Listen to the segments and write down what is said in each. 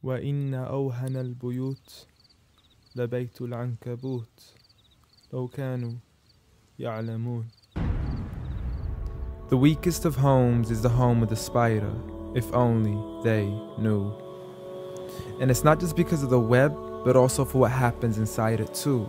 وإن أوهن البيوت لبيت العنكبوت لو كانوا يعلمون. The weakest of homes is the home of the spider, if only they knew. And it's not just because of the web, but also for what happens inside it too.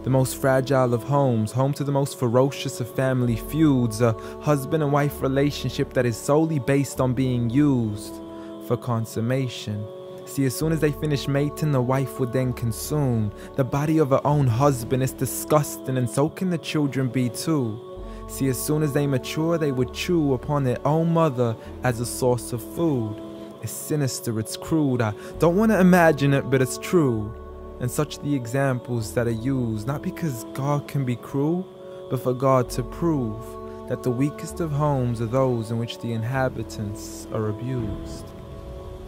The most fragile of homes, home to the most ferocious of family feuds, a husband and wife relationship that is solely based on being used for consummation. See, as soon as they finish mating, the wife would then consume the body of her own husband. It's disgusting, and so can the children be too. See, as soon as they mature, they would chew upon their own mother as a source of food. It's sinister, it's crude, I don't want to imagine it, but it's true. And such the examples that are used, not because God can be cruel, but for God to prove that the weakest of homes are those in which the inhabitants are abused.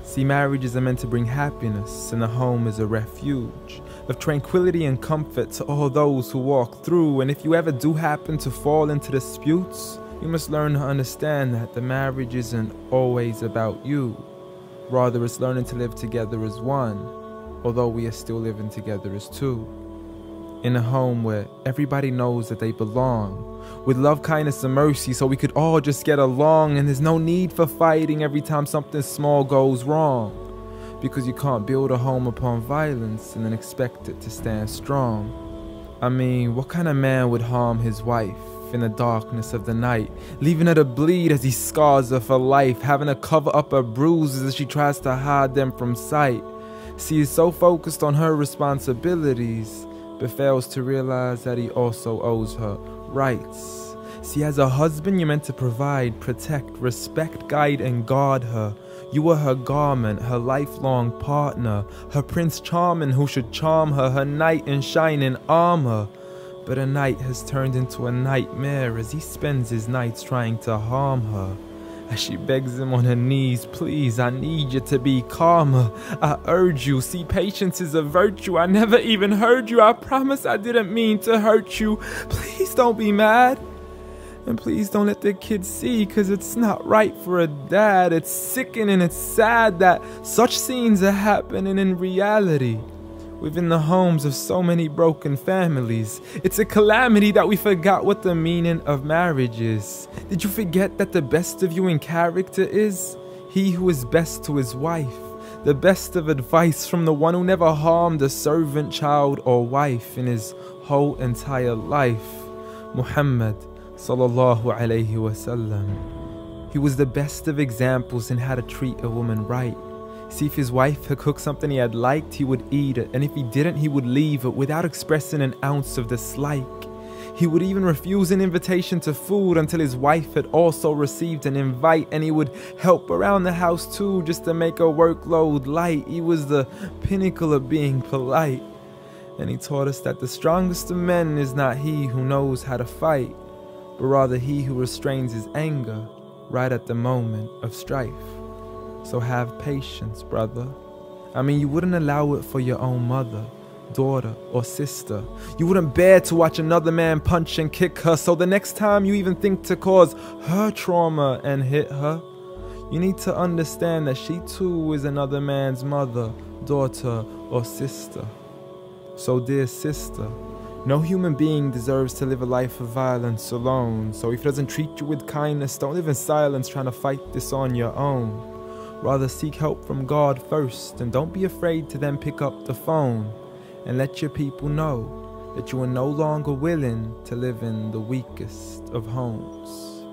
See, marriages are meant to bring happiness, and the home is a refuge of tranquility and comfort to all those who walk through. And if you ever do happen to fall into disputes, you must learn to understand that the marriage isn't always about you. Rather, it's learning to live together as one, although we are still living together as two. In a home where everybody knows that they belong, with love, kindness, and mercy, so we could all just get along, and there's no need for fighting every time something small goes wrong. Because you can't build a home upon violence and then expect it to stand strong. I mean, what kind of man would harm his wife in the darkness of the night, leaving her to bleed as he scars her for life, having to cover up her bruises as she tries to hide them from sight? See, he's so focused on her responsibilities, but fails to realize that he also owes her rights. See, as a husband, you're meant to provide, protect, respect, guide, and guard her. You are her garment, her lifelong partner, her Prince Charming who should charm her, her knight in shining armor. But a night has turned into a nightmare as he spends his nights trying to harm her. As she begs him on her knees, please, I need you to be calmer. I urge you, see, patience is a virtue. I never even heard you. I promise I didn't mean to hurt you. Please don't be mad. And please don't let the kids see, cause it's not right for a dad. It's sickening, it's sad that such scenes are happening in reality within the homes of so many broken families. It's a calamity that we forgot what the meaning of marriage is. Did you forget that the best of you in character is he who is best to his wife? The best of advice from the one who never harmed a servant, child, or wife in his whole entire life. Muhammad sallallahu alayhi wasallam. He was the best of examples in how to treat a woman right. See, if his wife had cooked something he had liked, he would eat it, and if he didn't, he would leave it without expressing an ounce of dislike. He would even refuse an invitation to food until his wife had also received an invite, and he would help around the house too, just to make her workload light. He was the pinnacle of being polite. And he taught us that the strongest of men is not he who knows how to fight, but rather he who restrains his anger right at the moment of strife. So have patience, brother. I mean, you wouldn't allow it for your own mother, daughter, or sister. You wouldn't bear to watch another man punch and kick her, so the next time you even think to cause her trauma and hit her, you need to understand that she too is another man's mother, daughter, or sister. So dear sister, no human being deserves to live a life of violence alone. So if he doesn't treat you with kindness, don't live in silence trying to fight this on your own. Rather seek help from God first, and don't be afraid to then pick up the phone and let your people know that you are no longer willing to live in the weakest of homes.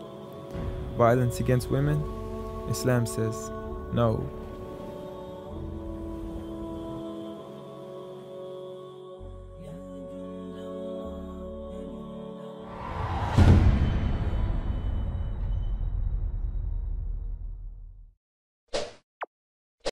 Violence against women? Islam says no.